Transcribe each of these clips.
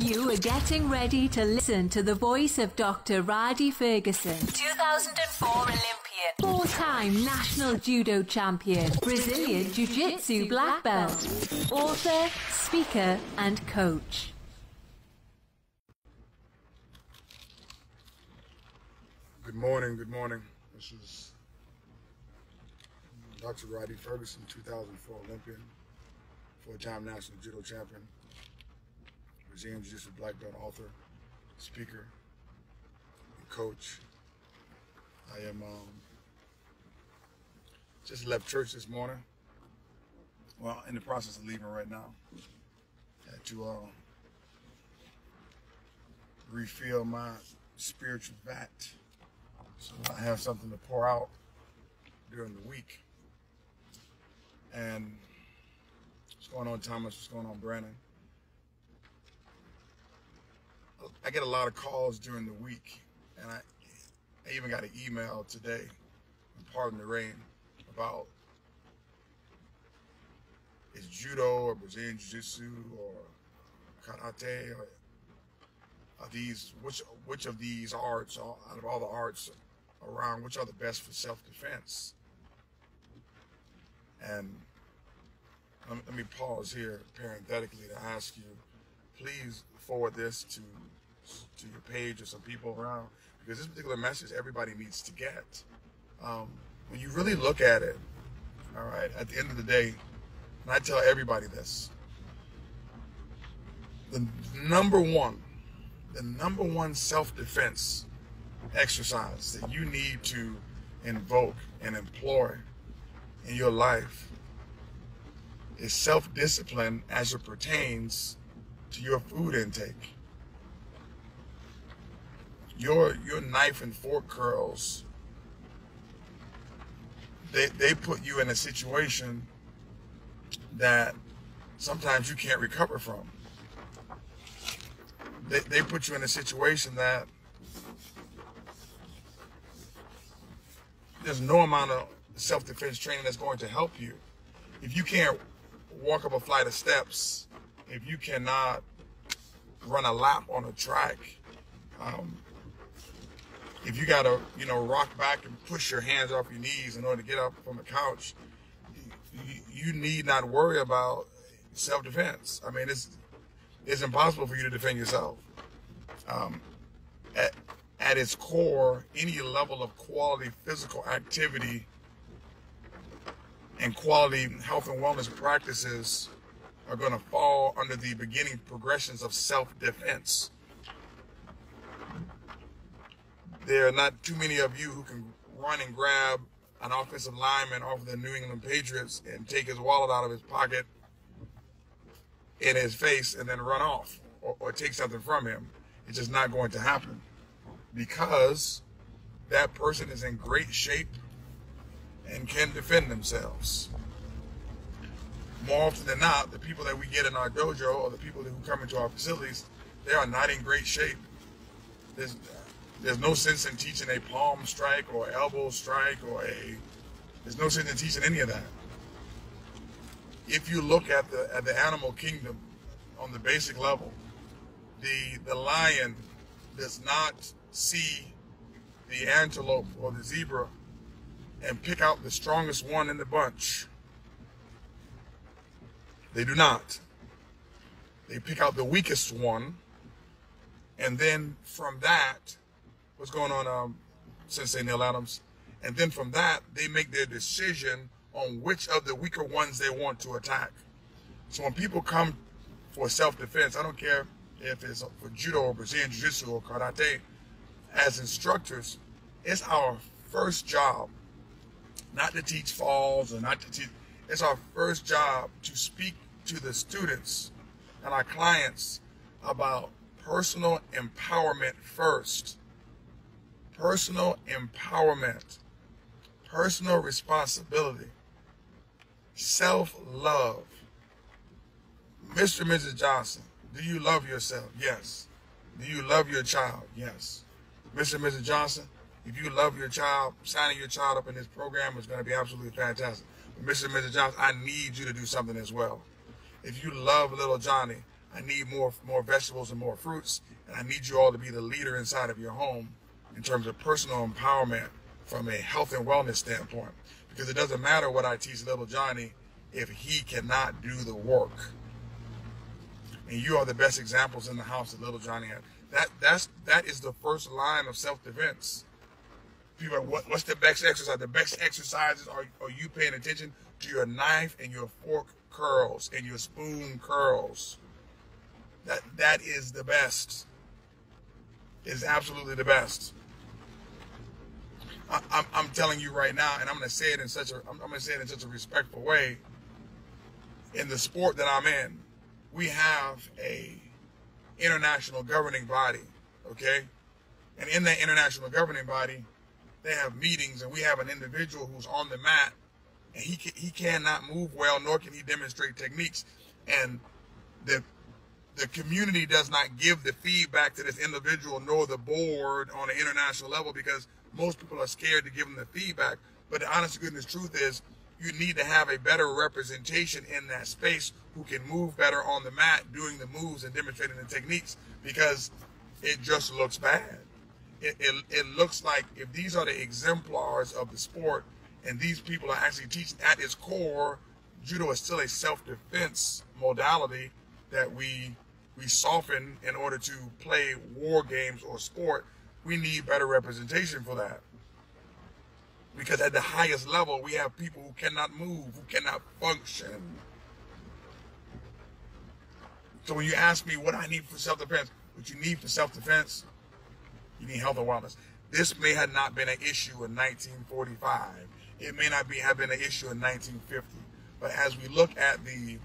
You are getting ready to listen to the voice of Dr. Rhadi Ferguson, 2004 Olympian, four-time national judo champion, Brazilian jiu-jitsu black belt, author, speaker, and coach. Good morning, good morning. This is Dr. Rhadi Ferguson, 2004 Olympian, four-time national judo champion, Brazilian Jiu-Jitsu black belt, author, speaker, and coach. I am just left church this morning. Well, in the process of leaving right now. Had to refill my spiritual vat so I have something to pour out during the week. And what's going on, Thomas? What's going on, Brandon? I get a lot of calls during the week, and I even got an email today, pardon the rain, about is judo or Brazilian jiu-jitsu or karate, or are these, which of these arts, out of all the arts around, which are the best for self-defense? And let me pause here parenthetically to ask you, please forward this to your page or some people around, because this particular message everybody needs to get. When you really look at it, all right, at the end of the day, and I tell everybody this, the number one self-defense exercise that you need to invoke and employ in your life is self-discipline as it pertains to your food intake. Your knife and fork curls, they put you in a situation that sometimes you can't recover from. They put you in a situation that there's no amount of self-defense training that's going to help you. If you can't walk up a flight of steps, if you cannot run a lap on a track, if you gotta, rock back and push your hands off your knees in order to get up from the couch, you need not worry about self-defense. I mean, it's impossible for you to defend yourself. At its core, any level of quality physical activity and quality health and wellness practices are going to fall under the beginning progressions of self-defense. There are not too many of you who can run and grab an offensive lineman off of the New England Patriots and take his wallet out of his pocket in his face and then run off or take something from him. It's just not going to happen, because that person is in great shape and can defend themselves. More often than not, the people that we get in our dojo or the people who come into our facilities, they are not in great shape. There's no sense in teaching a palm strike or elbow strike there's no sense in teaching any of that. If you look at the animal kingdom on the basic level, the lion does not see the antelope or the zebra and pick out the strongest one in the bunch. They do not. They pick out the weakest one, and then from that, what's going on, Sensei Neil Adams? And then from that, they make their decision on which of the weaker ones they want to attack. So when people come for self-defense, I don't care if it's for judo or Brazilian jiu-jitsu or karate, as instructors, it's our first job not to teach falls or not to teach. It's our first job to speak to the students and our clients about personal empowerment first. Personal empowerment, personal responsibility, self-love. Mr. and Mrs. Johnson, do you love yourself? Yes. Do you love your child? Yes. Mr. and Mrs. Johnson, if you love your child, signing your child up in this program is going to be absolutely fantastic. But Mr. and Mrs. Johnson, I need you to do something as well. If you love little Johnny, I need more vegetables and more fruits. And I need you all to be the leader inside of your home in terms of personal empowerment from a health and wellness standpoint. Because it doesn't matter what I teach little Johnny if he cannot do the work. And you are the best examples in the house that little Johnny had. That is the first line of self-defense. People are, what's the best exercise? The best exercises are you paying attention to your knife and your fork curls and your spoon curls. That is the best. It is absolutely the best. I'm telling you right now, and I'm going to say it in such a respectful way. In the sport that I'm in, we have a international governing body, okay? And in that international governing body, they have meetings, and we have an individual who's on the mat, and he cannot move well, nor can he demonstrate techniques. And the community does not give the feedback to this individual nor the board on an international level because most people are scared to give them the feedback. But the honest to goodness truth is you need to have a better representation in that space who can move better on the mat doing the moves and demonstrating the techniques, because it just looks bad. It looks like if these are the exemplars of the sport and these people are actually teaching at its core, judo is still a self-defense modality that we soften in order to play war games or sport. We need better representation for that. Because at the highest level, we have people who cannot move, who cannot function. So when you ask me what I need for self-defense, what you need for self-defense, you need health and wellness. This may have not been an issue in 1945. It may not have been an issue in 1950. But as we look at the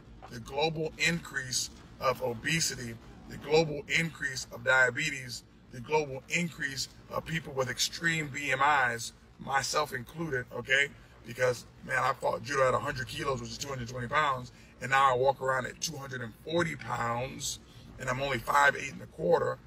global increase of obesity, the global increase of diabetes, the global increase of people with extreme BMIs, myself included, okay? Because, man, I fought judo at 100 kilos, which is 220 pounds, and now I walk around at 240 pounds, and I'm only 5'8".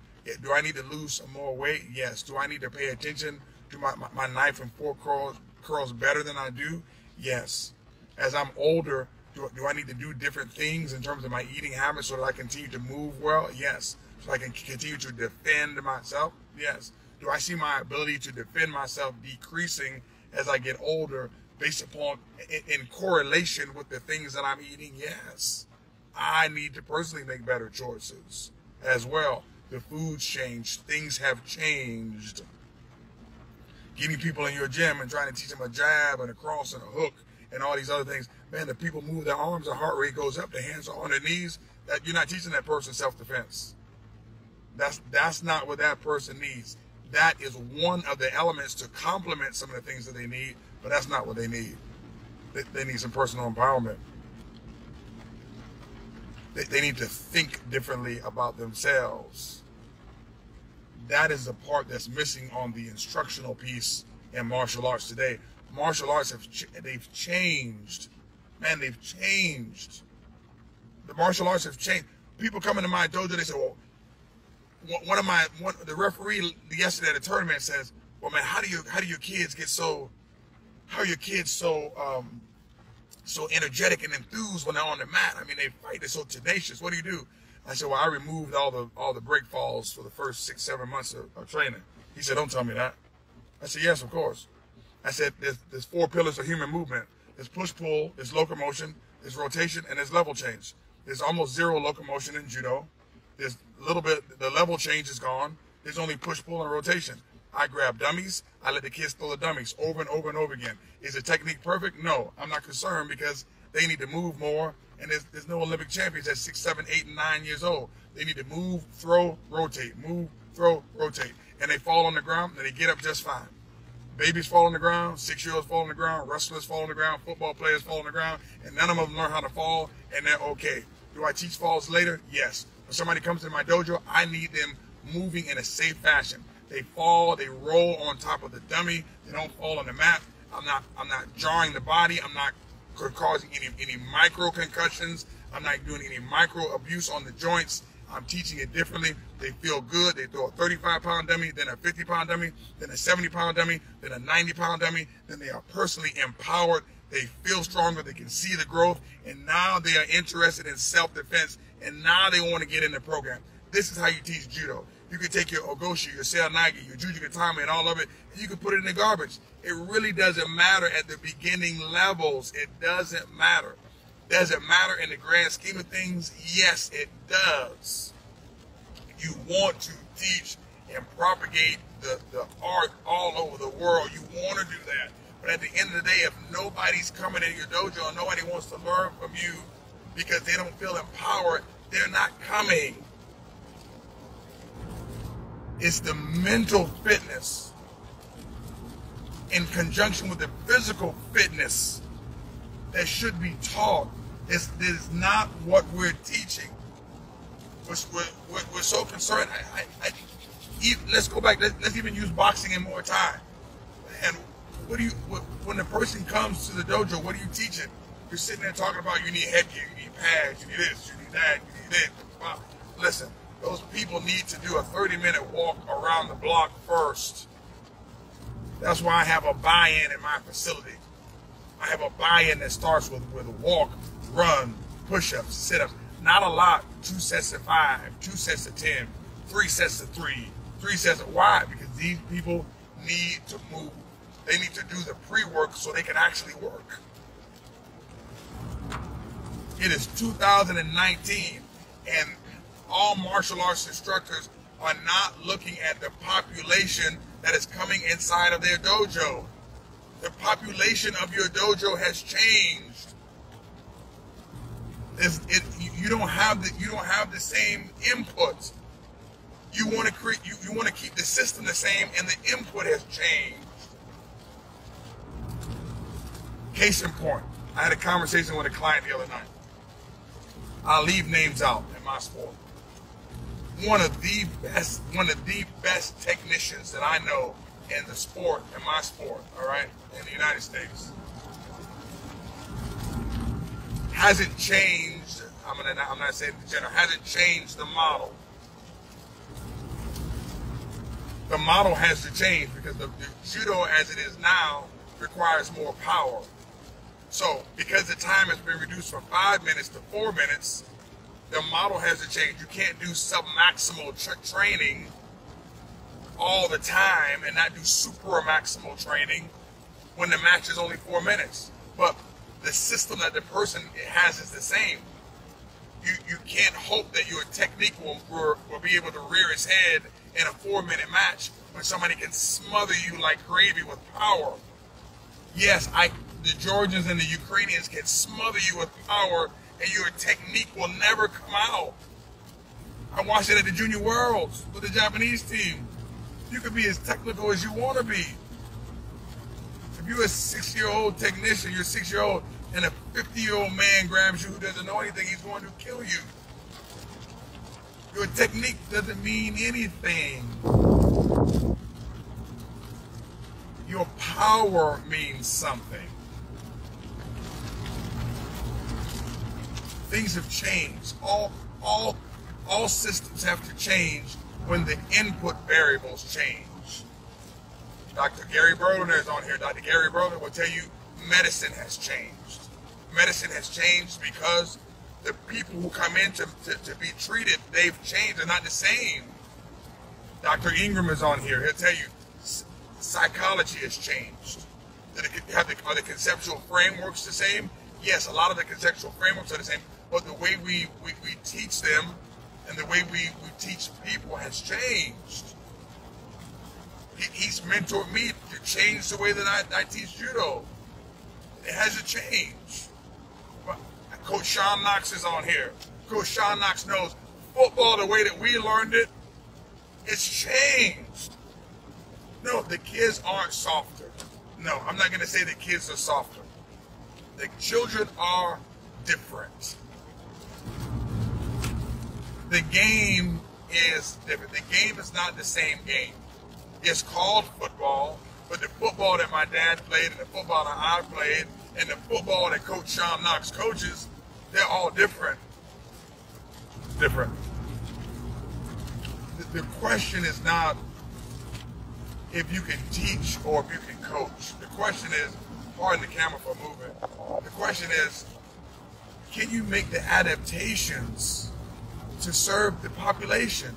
Do I need to lose some more weight? Yes. Do I need to pay attention to my knife and fork curls better than I do? Yes. As I'm older, do I need to do different things in terms of my eating habits so that I continue to move well? Yes. So I can continue to defend myself? Yes. Do I see my ability to defend myself decreasing as I get older based upon, in correlation with the things that I'm eating? Yes. I need to personally make better choices as well. The food's changed. Things have changed. Getting people in your gym and trying to teach them a jab and a cross and a hook and all these other things. Man, the people move their arms, their heart rate goes up, their hands are on their knees. That you're not teaching that person self-defense. That's not what that person needs. That is one of the elements to complement some of the things that they need, but that's not what they need. They need some personal empowerment. They need to think differently about themselves. That is the part that's missing on the instructional piece in martial arts today. Martial arts they've changed. Man, they've changed. The martial arts have changed. People come into my dojo, they say, well, the referee yesterday at the tournament says, well, man, how do your kids get so energetic and enthused when they're on the mat? I mean, they fight, they're so tenacious. What do you do? I said, well, I removed all the break falls for the first 6-7 months of training. He said, don't tell me that. I said, yes, of course. I said, there's 4 pillars of human movement. There's push-pull, there's locomotion, there's rotation, and there's level change. There's almost zero locomotion in judo. There's a little bit, the level change is gone. There's only push-pull and rotation. I grab dummies. I let the kids throw the dummies over and over and over again. Is the technique perfect? No. I'm not concerned because they need to move more. And there's no Olympic champions at 6, 7, 8, and 9 years old. They need to move, throw, rotate, move, throw, rotate. And they fall on the ground, and they get up just fine. Babies fall on the ground, 6-year-olds fall on the ground, wrestlers fall on the ground, football players fall on the ground, and none of them learn how to fall, and they're okay. Do I teach falls later? Yes. When somebody comes to my dojo, I need them moving in a safe fashion. They fall, they roll on top of the dummy, they don't fall on the mat. I'm not jarring the body, I'm not causing any micro concussions, I'm not doing any micro abuse on the joints. I'm teaching it differently. They feel good. They throw a 35-pound dummy, then a 50-pound dummy, then a 70-pound dummy, then a 90-pound dummy. Then they are personally empowered. They feel stronger. They can see the growth. And now they are interested in self-defense and now they want to get in the program. This is how you teach judo. You can take your ogoshi, your seoinage, your juju gatame, and all of it, and you can put it in the garbage. It really doesn't matter at the beginning levels. It doesn't matter. Does it matter in the grand scheme of things? Yes, it does. You want to teach and propagate the art all over the world. You want to do that. But at the end of the day, if nobody's coming in your dojo and nobody wants to learn from you because they don't feel empowered, they're not coming. It's the mental fitness in conjunction with the physical fitness that should be taught. This is not what we're teaching. We're so concerned. Let's go back. Let's even use boxing in Muay Thai. And when the person comes to the dojo, what are you teaching? You're sitting there talking about you need headgear, you need pads, you need this, you need that, you need this. Wow. Listen, those people need to do a 30-minute walk around the block first. That's why I have a buy-in in my facility. I have a buy-in that starts with a walk, run, push-ups, sit-ups. Not a lot. 2 sets of 5, 2 sets of 10, 3 sets of 3, 3 sets of why? Because these people need to move. They need to do the pre-work so they can actually work. It is 2019, and all martial arts instructors are not looking at the population that is coming inside of their dojo. The population of your dojo has changed. You don't have the same input. You want to create. You want to keep the system the same, and the input has changed. Case in point, I had a conversation with a client the other night. I'll leave names out in my sport. One of the best technicians that I know in the sport, in my sport, all right, in the United States, hasn't changed. I'm not saying the general, hasn't changed the model. The model has to change because the judo as it is now requires more power. So because the time has been reduced from 5 minutes to 4 minutes, the model has to change. You can't do sub-maximal training all the time and not do super maximal training when the match is only 4 minutes. But the system that the person has is the same. You can't hope that your technique will be able to rear its head in a 4-minute match when somebody can smother you like gravy with power. Yes, the Georgians and the Ukrainians can smother you with power and your technique will never come out. I watched it at the Junior Worlds with the Japanese team. You can be as technical as you want to be. If you're a 6-year-old technician, you're a 6-year-old, and a 50-year-old man grabs you who doesn't know anything, he's going to kill you. Your technique doesn't mean anything. Your power means something. Things have changed. All systems have to change when the input variables change. Dr. Gary Berliner is on here. Dr. Gary Berliner will tell you medicine has changed. Medicine has changed because the people who come in to be treated, they've changed. They're not the same. Dr. Ingram is on here. He'll tell you psychology has changed. Are the conceptual frameworks the same? Yes, a lot of the conceptual frameworks are the same, but the way we teach them and the way we teach people has changed. He's mentored me to change the way that I teach judo. It hasn't changed. Coach Sean Knox is on here. Coach Sean Knox knows football the way that we learned it, it's changed. No, the kids aren't softer. No, I'm not going to say the kids are softer. The children are different. The game is different. The game is not the same game. It's called football, but the football that my dad played and the football that I played and the football that Coach Sean Knox coaches, they're all different. Different. The question is not if you can teach or if you can coach. The question is, pardon the camera for moving. The question is, can you make the adaptations to serve the population.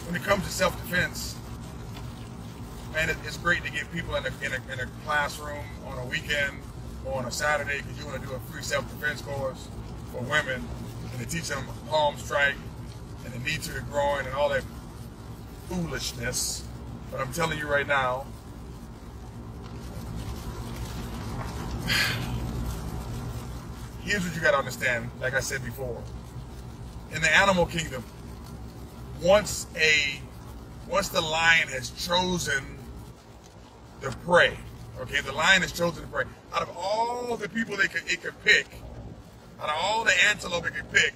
When it comes to self-defense, man, it's great to get people in a classroom on a weekend or on a Saturday because you want to do a free self-defense course for women, and they teach them palm strike and the knee to the groin and all that foolishness. But I'm telling you right now, here's what you got to understand. Like I said before, in the animal kingdom, once the lion has chosen the prey, okay, the lion has chosen the prey. Out of all the people it could pick, out of all the antelope it could pick,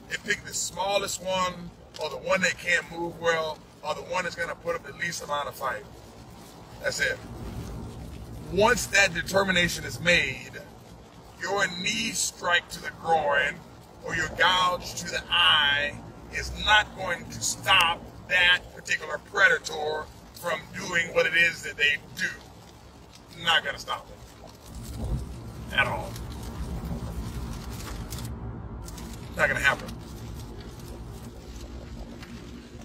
it picked the smallest one, or the one that can't move well, or the one that's going to put up the least amount of fight. That's it. Once that determination is made, your knee strike to the groin or your gouge to the eye is not going to stop that particular predator from doing what it is that they do. Not going to stop it at all. Not going to happen.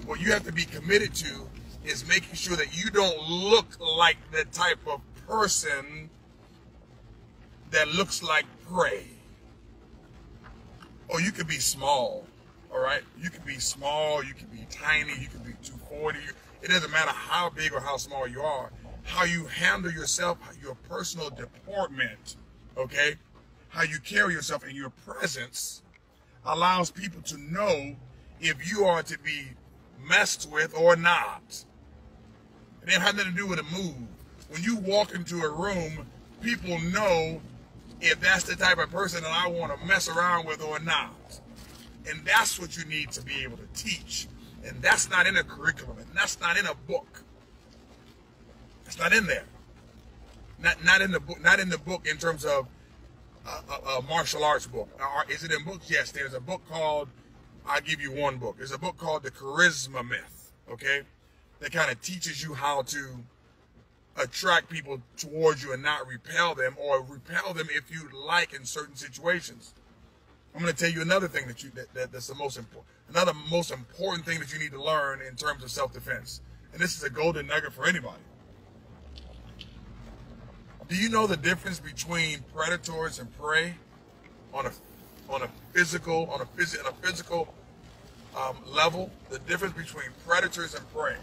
What you have to be committed to is making sure that you don't look like the type of person that looks like prey. Or you could be small, all right? You could be small, you could be tiny, you could be 240. It doesn't matter how big or how small you are. How you handle yourself, your personal deportment, okay? How you carry yourself and your presence allows people to know if you are to be messed with or not. It ain't have nothing to do with a move. When you walk into a room, people know if that's the type of person that I want to mess around with or not. And that's what you need to be able to teach. And that's not in a curriculum. And that's not in a book. It's not in there. Not in the book. Not in the book in terms of a martial arts book. Is it in books? Yes. There's a book called, I'll give you one book. There's a book called The Charisma Myth. Okay, that kind of teaches you how to attract people towards you and not repel them, or repel them if you like in certain situations. I'm going to tell you another thing that's the most important. Another most important thing that you need to learn in terms of self-defense. And this is a golden nugget for anybody. Do you know the difference between predators and prey on a physical level? The difference between predators and prey.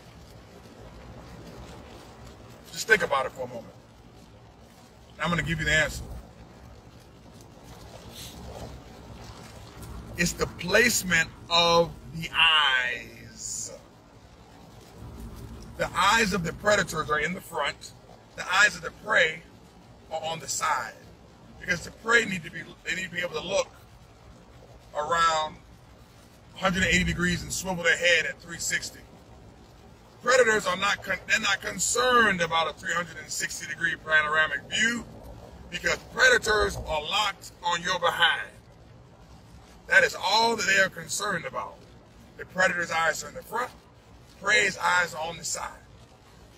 Just think about it for a moment. I'm going to give you the answer. It's the placement of the eyes. The eyes of the predators are in the front. The eyes of the prey are on the side. Because the prey need to be able to look around 180 degrees and swivel their head at 360. Predators are not concerned about a 360 degree panoramic view, because predators are locked on your behind. That is all that they are concerned about. The predator's eyes are in the front, prey's eyes are on the side.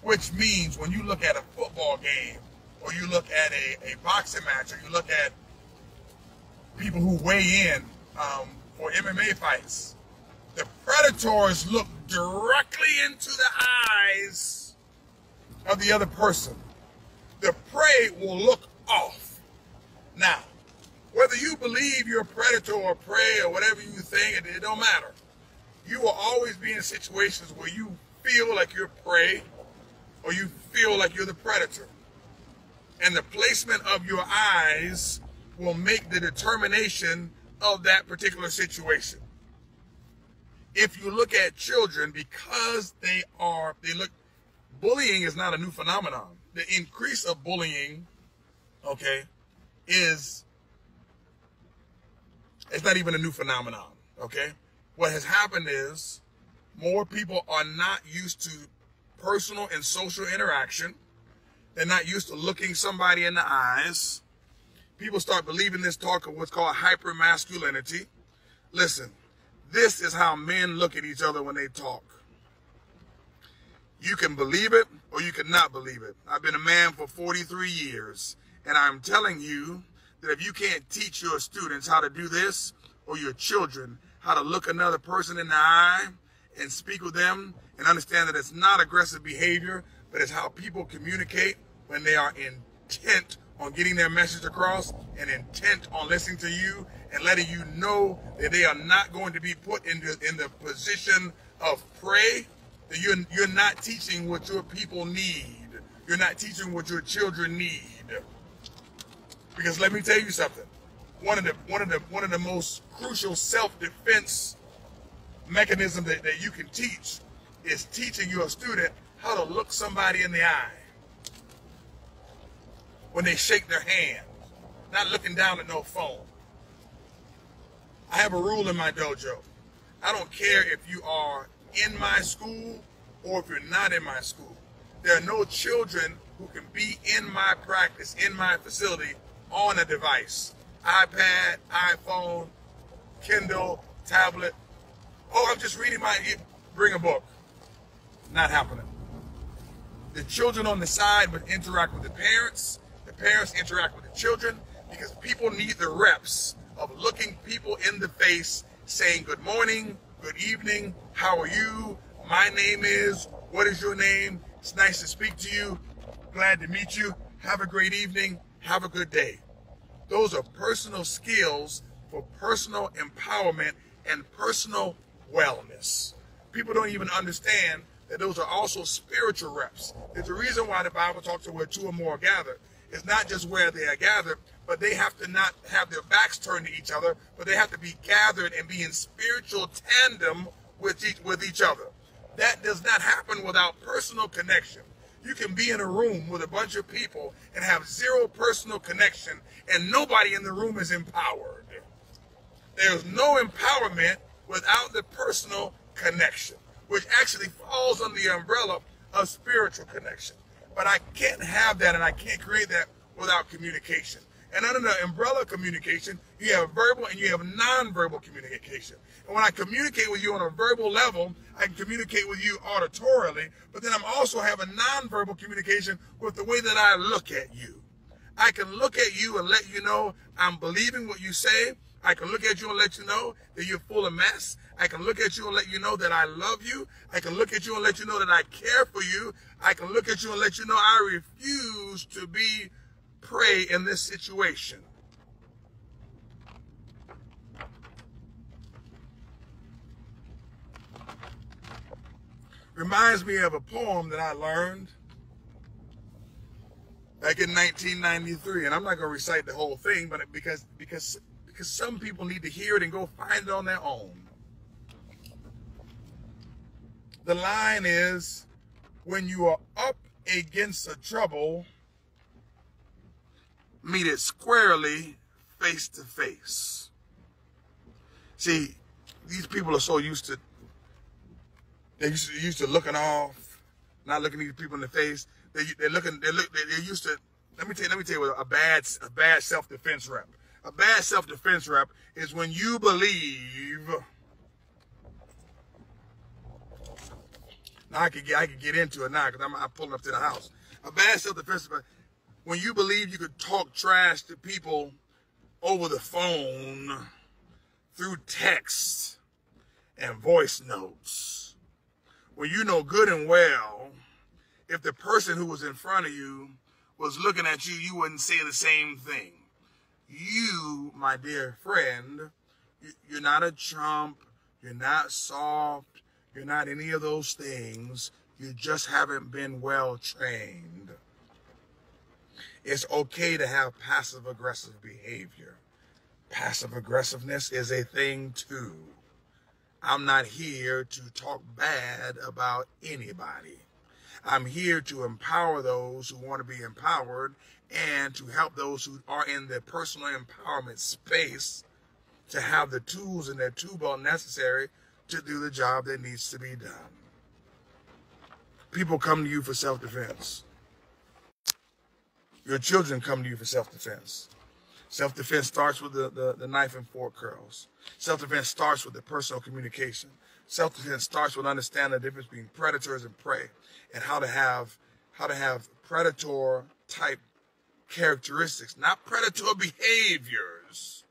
Which means when you look at a football game, or you look at a boxing match, or you look at people who weigh in for MMA fights, the predators look directly into the eyes of the other person. The prey will look off. Now, whether you believe you're a predator or prey or whatever you think, it don't matter. You will always be in situations where you feel like you're prey or you feel like you're the predator. And the placement of your eyes will make the determination of that particular situation. If you look at children, because bullying is not a new phenomenon. The increase of bullying, okay, it's not even a new phenomenon, okay? What has happened is more people are not used to personal and social interaction. They're not used to looking somebody in the eyes. People start believing this talk of what's called hypermasculinity. Listen, this is how men look at each other when they talk. You can believe it or you cannot believe it. I've been a man for 43 years, and I'm telling you that if you can't teach your students how to do this, or your children how to look another person in the eye and speak with them and understand that it's not aggressive behavior, but it's how people communicate when they are intent on getting their message across and intent on listening to you and letting you know that they are not going to be put in the position of prey, that you're not teaching what your people need. You're not teaching what your children need. Because let me tell you something. One of the most crucial self-defense mechanisms that you can teach is teaching your student how to look somebody in the eye when they shake their hand, not looking down at no phone. I have a rule in my dojo. I don't care if you are in my school or if you're not in my school. There are no children who can be in my practice, in my facility, on a device. iPad, iPhone, Kindle, tablet. Oh, I'm just reading bring a book. Not happening. The children on the side would interact with the parents interact with the children, because people need the reps of looking people in the face, saying good morning, good evening, how are you, my name is, what is your name, it's nice to speak to you, glad to meet you, have a great evening, have a good day. Those are personal skills for personal empowerment and personal wellness. People don't even understand that those are also spiritual reps. There's a reason why the Bible talks about where two or more are gathered. It's not just where they are gathered, but they have to not have their backs turned to each other, but they have to be gathered and be in spiritual tandem with each other. That does not happen without personal connection. You can be in a room with a bunch of people and have zero personal connection, and nobody in the room is empowered. There's no empowerment without the personal connection, which actually falls under the umbrella of spiritual connection. But I can't have that and I can't create that without communication. And under the umbrella of communication, you have verbal and you have nonverbal communication. And when I communicate with you on a verbal level, I can communicate with you auditorily, but then I'm also having nonverbal communication with the way that I look at you. I can look at you and let you know I'm believing what you say. I can look at you and let you know that you're full of mess. I can look at you and let you know that I love you. I can look at you and let you know that I care for you. I can look at you and let you know I refuse to be prey in this situation. Reminds me of a poem that I learned back in 1993, and I'm not going to recite the whole thing, but because some people need to hear it and go find it on their own. The line is, when you are up against a trouble, meet it squarely, face to face. See, these people are so used to, they're used to looking off, not looking these people in the face. They're used to, let me tell you a bad self-defense rep. A bad self-defense rep is when you believe, now I could get into it now because I'm pulling up to the house. A bad self-defense rep, when you believe you could talk trash to people over the phone, through text and voice notes, when you know good and well, if the person who was in front of you was looking at you, you wouldn't say the same thing. You, my dear friend, you're not a chump, you're not soft, you're not any of those things. You just haven't been well trained. It's okay to have passive-aggressive behavior. Passive-aggressiveness is a thing too. I'm not here to talk bad about anybody. I'm here to empower those who want to be empowered and to help those who are in the personal empowerment space to have the tools in their tool belt necessary to do the job that needs to be done. People come to you for self-defense. Your children come to you for self-defense. Self-defense starts with the knife and fork curls. Self-defense starts with the personal communication. Self-defense starts with understanding the difference between predators and prey, and how to have predator type characteristics, not predatory behaviors.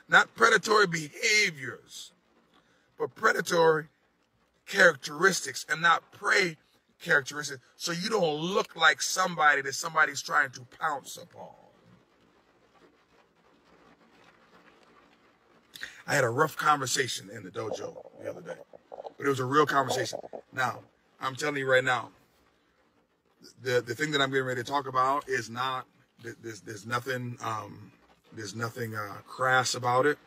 Not predatory behaviors, but predatory characteristics and not prey characteristics, so you don't look like somebody that somebody's trying to pounce upon. I had a rough conversation in the dojo the other day, but it was a real conversation. Now, I'm telling you right now, the thing that I'm getting ready to talk about is not, there's nothing crass about it.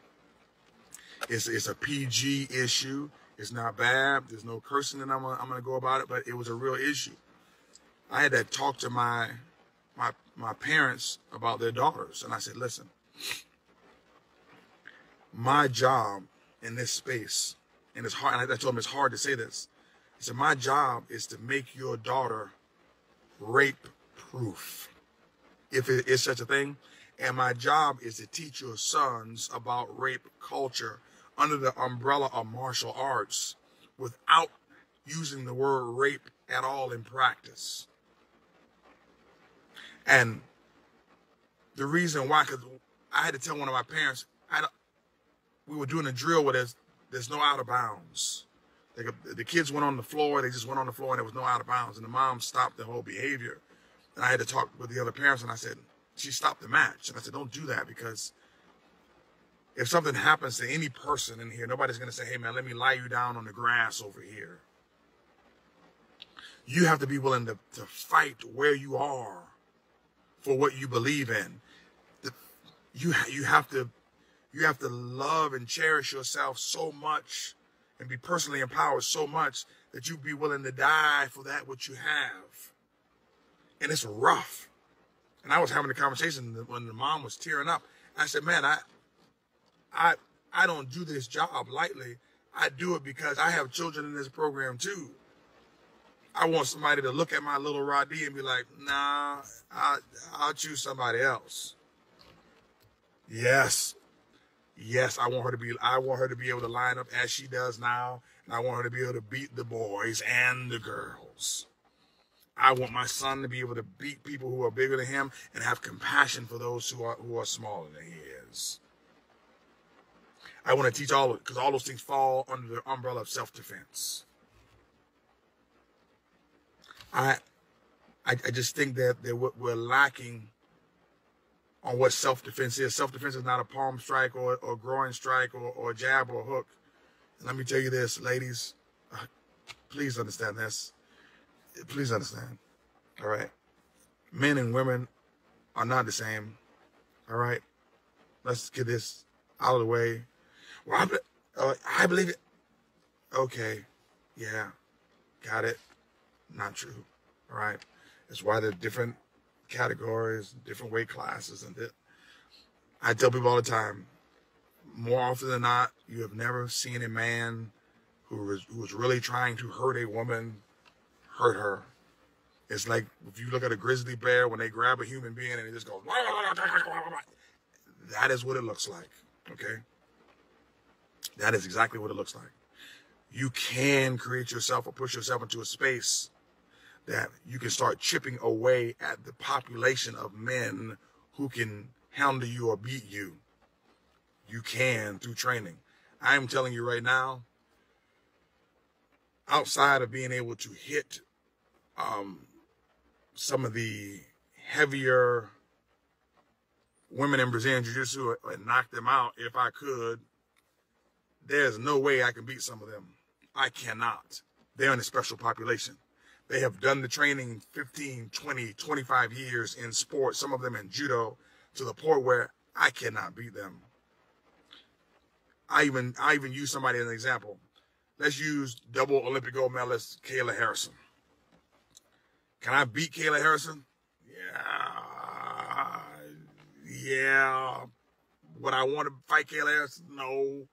It's a PG issue. It's not bad. There's no cursing that I'm gonna go about it, but it was a real issue. I had to talk to my parents about their daughters, and I said, listen, my job in this space, and it's hard, and I told him it's hard to say this. I said, my job is to make your daughter rape proof, if it is such a thing. And my job is to teach your sons about rape culture under the umbrella of martial arts without using the word rape at all in practice. And the reason why, because I had to tell one of my parents, we were doing a drill where there's no out of bounds. The kids went on the floor, they just went on the floor and there was no out of bounds. And the mom stopped the whole behavior. And I had to talk with the other parents and I said, she stopped the match. And I said, don't do that, because if something happens to any person in here, nobody's going to say, hey, man, let me lie you down on the grass over here. You have to be willing to fight where you are for what you believe in. You have to love and cherish yourself so much and be personally empowered so much that you'd be willing to die for that which you have. And it's rough. And I was having a conversation when the mom was tearing up. I said, man, I don't do this job lightly. I do it because I have children in this program too. I want somebody to look at my little Rhadi and be like, nah, I'll choose somebody else. Yes, I want her to be able to line up as she does now, and I want her to be able to beat the boys and the girls. I want my son to be able to beat people who are bigger than him and have compassion for those who are smaller than he is. I want to teach all of it, because all those things fall under the umbrella of self-defense. I just think that we're lacking on what self-defense is. Self-defense is not a palm strike or groin strike or a jab or a hook. And let me tell you this, ladies, please understand this. Please understand, all right? Men and women are not the same, all right? Let's get this out of the way. Well, I believe it. Okay, yeah, got it. Not true, all right? That's why there are different categories, different weight classes, and I tell people all the time, more often than not, you have never seen a man who was really trying to hurt a woman hurt her. It's like if you look at a grizzly bear, when they grab a human being and it just goes, that is what it looks like, okay? That is exactly what it looks like. You can create yourself or push yourself into a space that you can start chipping away at the population of men who can handle you or beat you. You can through training. I am telling you right now, outside of being able to hit some of the heavier women in Brazilian Jiu-Jitsu and knock them out, if I could, there's no way I can beat some of them. I cannot. They're in a special population. They have done the training 15, 20, 25 years in sport, some of them in judo, to the point where I cannot beat them. I even use somebody as an example. Let's use double Olympic gold medalist Kayla Harrison. Can I beat Kayla Harrison? Yeah. Would I want to fight Kayla Harrison? No.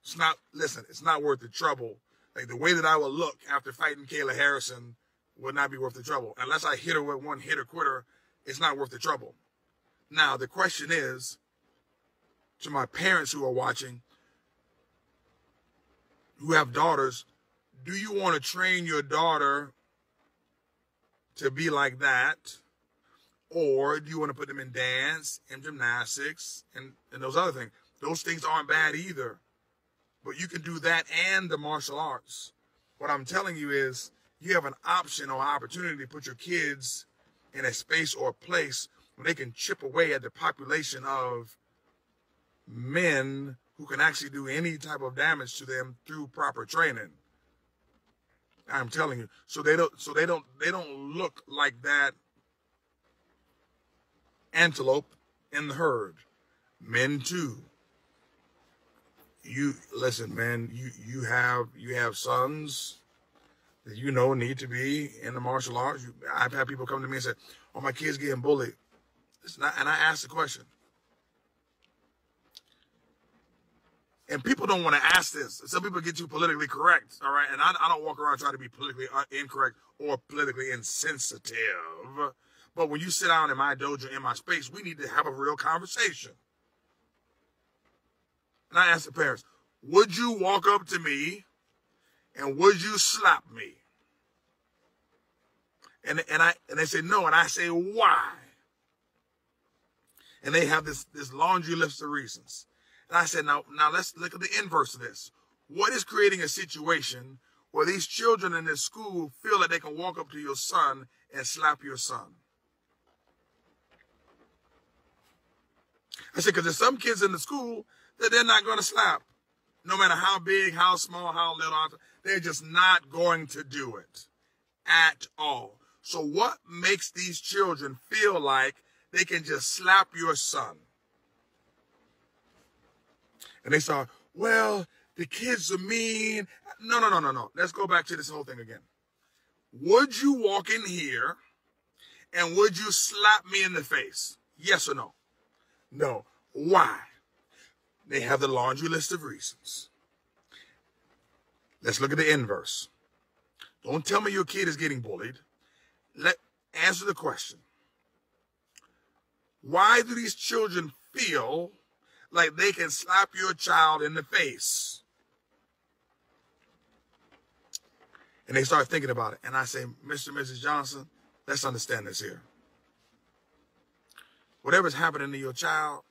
It's not, listen, it's not worth the trouble. Like, the way that I will look after fighting Kayla Harrison would not be worth the trouble. Unless I hit her with one hitter quitter, it's not worth the trouble. Now, the question is, to my parents who are watching, who have daughters, do you want to train your daughter to be like that? Or do you want to put them in dance and gymnastics and those other things? Those things aren't bad either. But you can do that and the martial arts. What I'm telling you is you have an option or opportunity to put your kids in a space or a place where they can chip away at the population of men who can actually do any type of damage to them through proper training. I'm telling you. So they don't look like that antelope in the herd. Men too. You listen, man, you have sons that you know need to be in the martial arts. I've had people come to me and say, "Oh, my kid's getting bullied." It's not, and I ask the question. And people don't want to ask this. Some people get too politically correct, all right? And I don't walk around trying to be politically incorrect or politically insensitive. But when you sit down in my dojo, in my space, we need to have a real conversation. And I ask the parents, would you walk up to me and would you slap me? And they say no, and I say why? And they have this laundry list of reasons. And I said, now let's look at the inverse of this. What is creating a situation where these children in this school feel that they can walk up to your son and slap your son? I said, because there's some kids in the school that they're not going to slap. No matter how big, how small, how little, they're just not going to do it at all. So what makes these children feel like they can just slap your son? And they start, well, the kids are mean. No. Let's go back to this whole thing again. Would you walk in here and would you slap me in the face? Yes or no? No. Why? They have the laundry list of reasons. Let's look at the inverse. Don't tell me your kid is getting bullied. Answer the question. Why do these children feel like they can slap your child in the face? And they start thinking about it. And I say, Mr. and Mrs. Johnson, let's understand this here. Whatever's happening to your child,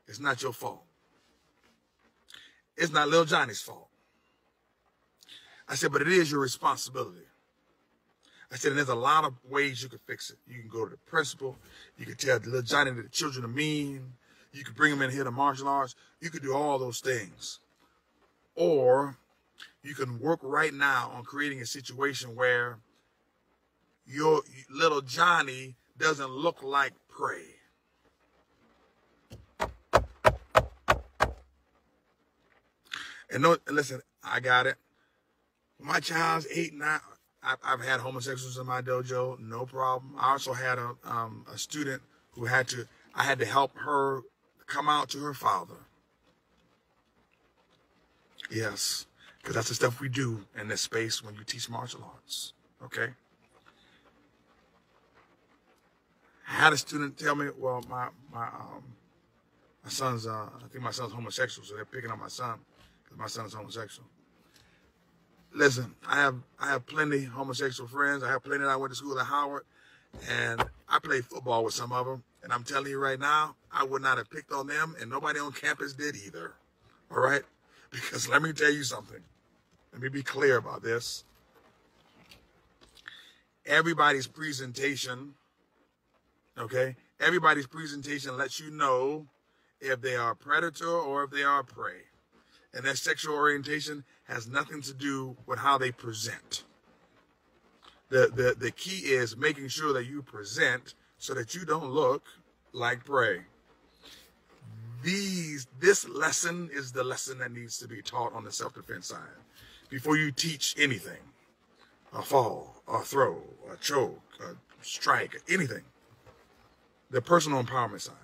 it's not your fault. It's not little Johnny's fault. I said, but it is your responsibility. I said, and there's a lot of ways you can fix it. You can go to the principal. You can tell little Johnny that the children are mean. You could bring them in here to martial arts. You could do all those things. Or you can work right now on creating a situation where your little Johnny doesn't look like prey. And no, listen, I got it. My child's 8, 9. I've had homosexuals in my dojo, no problem. I also had a student who I had to help her come out to her father. Yes, because that's the stuff we do in this space when you teach martial arts, okay? I had a student tell me, well, my son's, I think my son's homosexual, so they're picking on my son because my son is homosexual. Listen, I have plenty homosexual friends. I have plenty that I went to school at Howard, and I played football with some of them. And I'm telling you right now, I would not have picked on them, and nobody on campus did either. All right? Because let me tell you something. Let me be clear about this. Everybody's presentation, okay? Everybody's presentation lets you know if they are a predator or if they are a prey. And their sexual orientation has nothing to do with how they present. The key is making sure that you present so that you don't look like prey. This lesson is the lesson that needs to be taught on the self-defense side. Before you teach anything, a fall, a throw, a choke, a strike, anything. The personal empowerment side.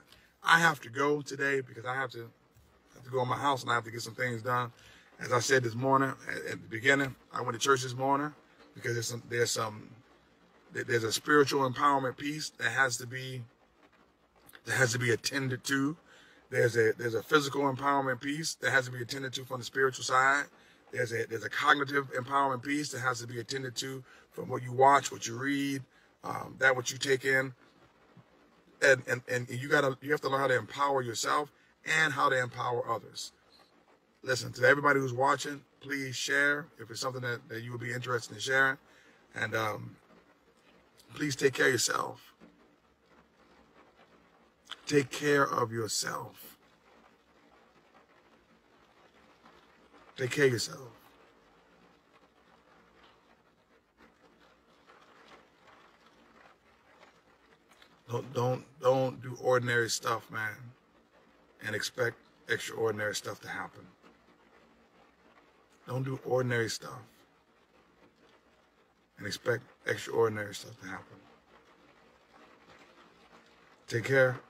I have to go today because I have to go in my house and I have to get some things done. As I said this morning, at the beginning, I went to church this morning because there's a spiritual empowerment piece that has to be attended to. There's a physical empowerment piece that has to be attended to from the spiritual side. There's a cognitive empowerment piece that has to be attended to from what you watch, what you read, that what you take in, and you have to learn how to empower yourself and how to empower others. Listen, to everybody who's watching, please share if it's something that you would be interested in sharing. And please take care of yourself. Take care of yourself. Take care of yourself. Don't do ordinary stuff, man, and expect extraordinary stuff to happen. Don't do ordinary stuff and expect extraordinary stuff to happen. Take care.